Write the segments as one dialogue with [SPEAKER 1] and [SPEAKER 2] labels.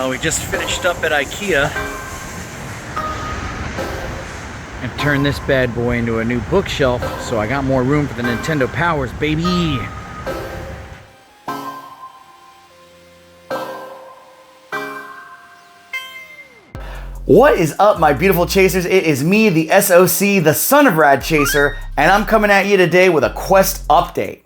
[SPEAKER 1] We just finished up at Ikea and turned this bad boy into a new bookshelf, so I got more room for the Nintendo Powers, baby!
[SPEAKER 2] What is up, my beautiful chasers? It is me, the SOC, the Son of Rad Chaser, and I'm coming at you today with a quest update.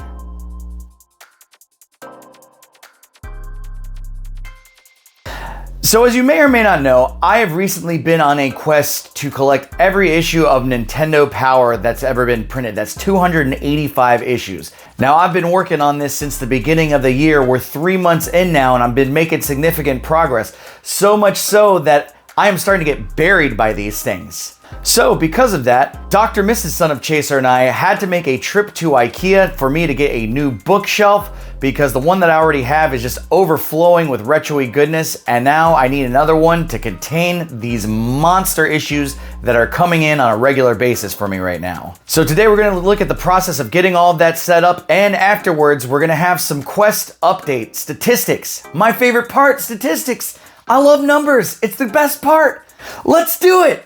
[SPEAKER 2] So as you may or may not know, I have recently been on a quest to collect every issue of Nintendo Power that's ever been printed. That's 285 issues. Now, I've been working on this since the beginning of the year. We're 3 months in now, and I've been making significant progress. So much so that I am starting to get buried by these things. So because of that, Dr. Mrs. Son of Chaser and I had to make a trip to Ikea for me to get a new bookshelf because the one that I already have is just overflowing with retro-y goodness, and now I need another one to contain these monster issues that are coming in on a regular basis for me right now. So today we're going to look at the process of getting all of that set up, and afterwards we're going to have some quest update statistics. My favorite part, statistics. I love numbers. It's the best part. Let's do it.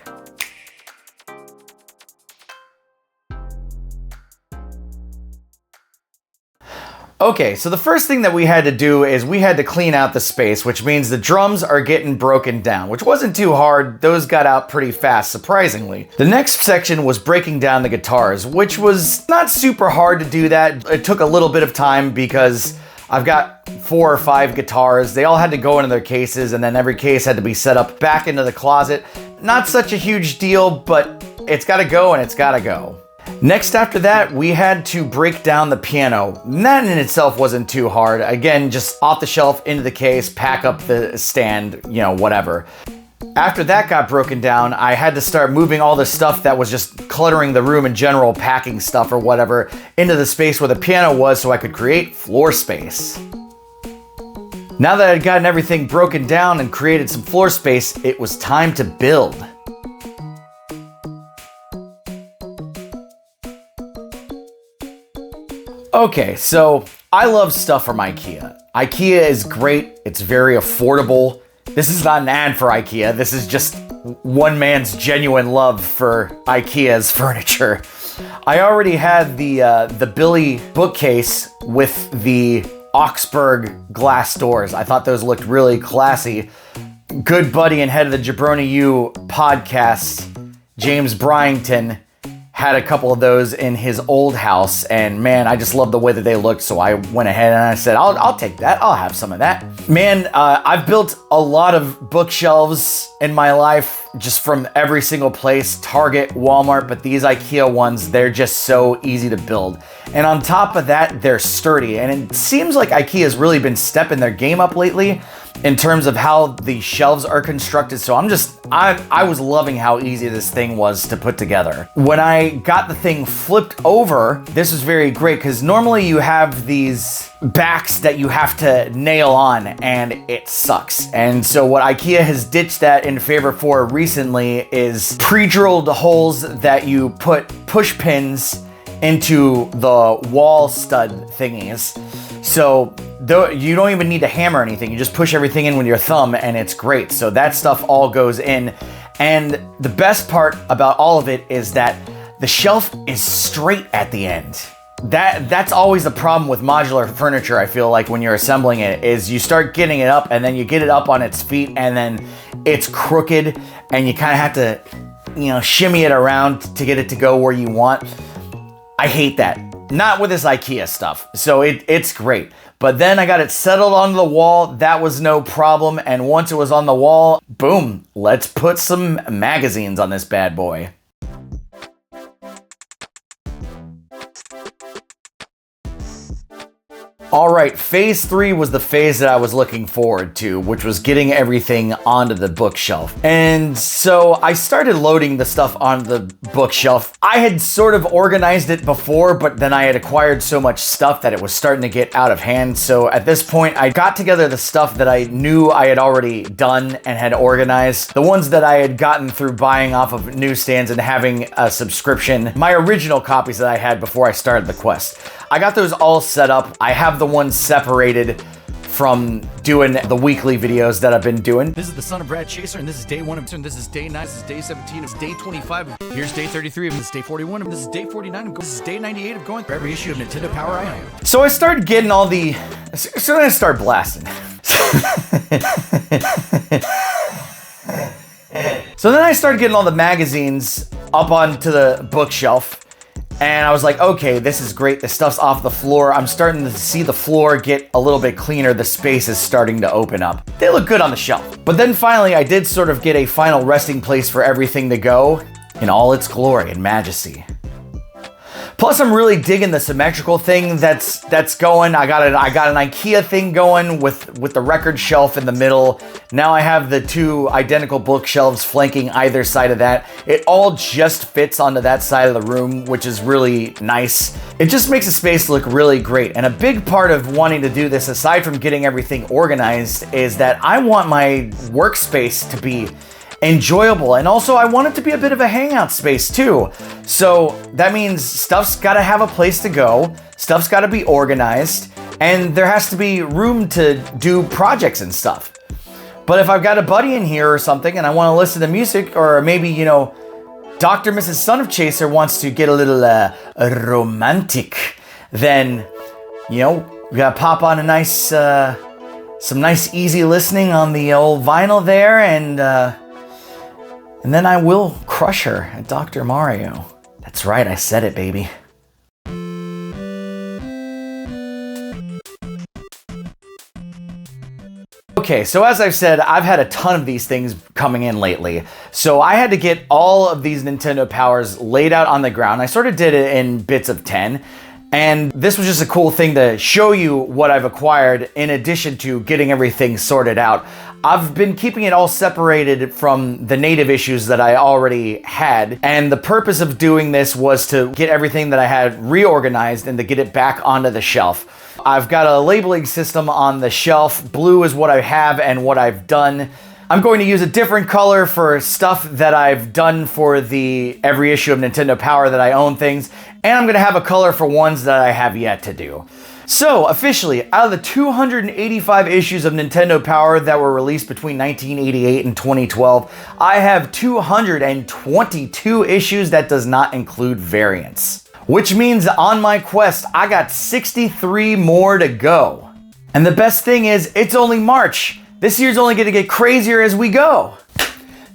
[SPEAKER 2] Okay, so the first thing that we had to do is we had to clean out the space, which means the drums are getting broken down, which wasn't too hard. Those got out pretty fast, surprisingly. The next section was breaking down the guitars, which was not super hard to do that. It took a little bit of time because I've got 4 or 5 guitars. They all had to go into their cases, and then every case had to be set up back into the closet. Not such a huge deal, but it's gotta go and it's gotta go. Next after that, we had to break down the piano. That in itself wasn't too hard. Again, just off the shelf, into the case, pack up the stand, you know, whatever. After that got broken down, I had to start moving all the stuff that was just cluttering the room in general, packing stuff or whatever, into the space where the piano was so I could create floor space. Now that I'd gotten everything broken down and created some floor space, it was time to build. Okay, so I love stuff from Ikea. Ikea is great, it's very affordable. This is not an ad for Ikea, this is just one man's genuine love for Ikea's furniture. I already had the Billy bookcase with the Augsburg glass doors. I thought those looked really classy. Good buddy and head of the Jabroni U podcast, James Bryington, had a couple of those in his old house, and man, I just love the way that they looked, so I went ahead and I said, I'll take that, I'll have some of that. Man, I've built a lot of bookshelves in my life, just from every single place, Target, Walmart, but these Ikea ones, they're just so easy to build. And on top of that, they're sturdy, and it seems like Ikea's really been stepping their game up lately in terms of how the shelves are constructed. So I was loving how easy this thing was to put together. When I got the thing flipped over, this was very great because normally you have these backs that you have to nail on and it sucks. And so what Ikea has ditched that in favor for recently is pre-drilled holes that you put push pins into the wall stud thingies. So you don't even need to hammer anything. You just push everything in with your thumb and it's great. So that stuff all goes in. And the best part about all of it is that the shelf is straight at the end. That's always the problem with modular furniture, I feel like, when you're assembling it, is you start getting it up and then you get it up on its feet and then it's crooked and you kind of have to, you know, shimmy it around to get it to go where you want. I hate that. Not with this Ikea stuff. So it's great. But then I got it settled onto the wall. That was no problem. And once it was on the wall, boom, let's put some magazines on this bad boy. All right, phase 3 was the phase that I was looking forward to, which was getting everything onto the bookshelf. And so I started loading the stuff onto the bookshelf. I had sort of organized it before, but then I had acquired so much stuff that it was starting to get out of hand. So at this point, I got together the stuff that I knew I had already done and had organized. The ones that I had gotten through buying off of newsstands and having a subscription. My original copies that I had before I started the quest. I got those all set up. I have the ones separated from doing the weekly videos that I've been doing.
[SPEAKER 1] This is the Son of Rad Chaser, and this is day 1 of 2. This is day 9, this is day 17, this is day 25. Here's day 33, and this is day 41, and this is day 49. This is day 98 of going through every issue of Nintendo Power I own.
[SPEAKER 2] So I started getting all the... So then I started blasting. So then I started getting all the magazines up onto the bookshelf. And I was like, okay, this is great. The stuff's off the floor. I'm starting to see the floor get a little bit cleaner. The space is starting to open up. They look good on the shelf. But then finally, I did sort of get a final resting place for everything to go in all its glory and majesty. Plus, I'm really digging the symmetrical thing that's going. I got an Ikea thing going with the record shelf in the middle. Now I have the 2 identical bookshelves flanking either side of that. It all just fits onto that side of the room, which is really nice. It just makes the space look really great. And a big part of wanting to do this, aside from getting everything organized, is that I want my workspace to be enjoyable, and also I want it to be a bit of a hangout space too. So that means stuff's got to have a place to go, stuff's got to be organized, and there has to be room to do projects and stuff. But if I've got a buddy in here or something and I want to listen to music, or maybe, you know, Dr. Mrs. Son of Chaser wants to get a little romantic, then, you know, we gotta pop on a nice some nice easy listening on the old vinyl there, and then I will crush her at Dr. Mario. That's right, I said it, baby. Okay, so as I've said, I've had a ton of these things coming in lately. So I had to get all of these Nintendo Powers laid out on the ground. I sort of did it in bits of 10. And this was just a cool thing to show you what I've acquired in addition to getting everything sorted out. I've been keeping it all separated from the native issues that I already had. And the purpose of doing this was to get everything that I had reorganized and to get it back onto the shelf. I've got a labeling system on the shelf. Blue is what I have and what I've done. I'm going to use a different color for stuff that I've done for the every issue of Nintendo Power that I own things. And I'm going to have a color for ones that I have yet to do. So, officially, out of the 285 issues of Nintendo Power that were released between 1988 and 2012, I have 222 issues that does not include variants. Which means on my quest, I got 63 more to go. And the best thing is, it's only March. This year's only going to get crazier as we go.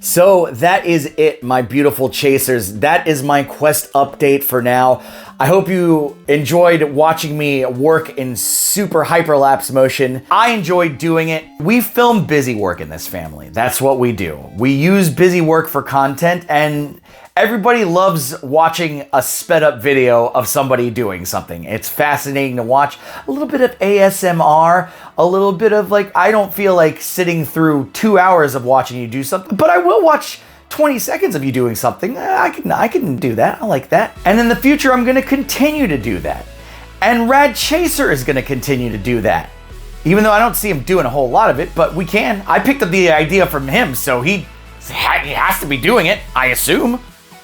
[SPEAKER 2] So that is it, my beautiful chasers. That is my quest update for now. I hope you enjoyed watching me work in super hyperlapse motion. I enjoyed doing it. We film busy work in this family. That's what we do. We use busy work for content, and everybody loves watching a sped up video of somebody doing something. It's fascinating to watch. A little bit of ASMR, a little bit of like, I don't feel like sitting through 2 hours of watching you do something, but I will watch 20 seconds of you doing something. I can do that. I like that. And in the future, I'm gonna continue to do that. And Rad Chaser is gonna continue to do that. Even though I don't see him doing a whole lot of it, but we can. I picked up the idea from him, so he has to be doing it, I assume.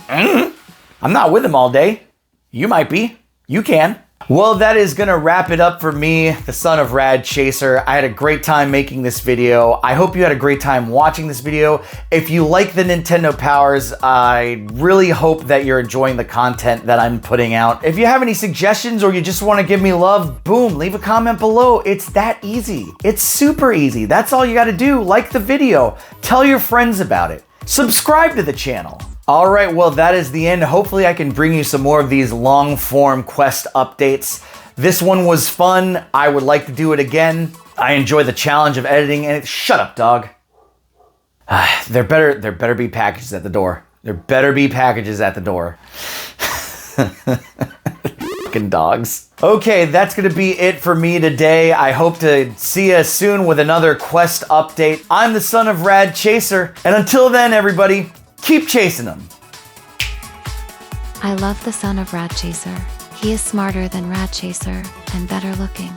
[SPEAKER 2] I'm not with him all day. You might be. You can. Well, that is gonna wrap it up for me, the Son of Rad Chaser. I had a great time making this video. I hope you had a great time watching this video. If you like the Nintendo Powers, I really hope that you're enjoying the content that I'm putting out. If you have any suggestions or you just wanna give me love, boom, leave a comment below. It's that easy. It's super easy. That's all you gotta do. Like the video. Tell your friends about it. Subscribe to the channel. All right, well, that is the end. Hopefully I can bring you some more of these long form quest updates. This one was fun. I would like to do it again. I enjoy the challenge of editing, and shut up, dog. There better be packages at the door. There better be packages at the door. Fucking dogs. Okay, that's gonna be it for me today. I hope to see you soon with another quest update. I'm the Son of Rad Chaser, and until then, everybody, keep chasing them.
[SPEAKER 3] I love the Son of Rad Chaser. He is smarter than Rad Chaser and better looking.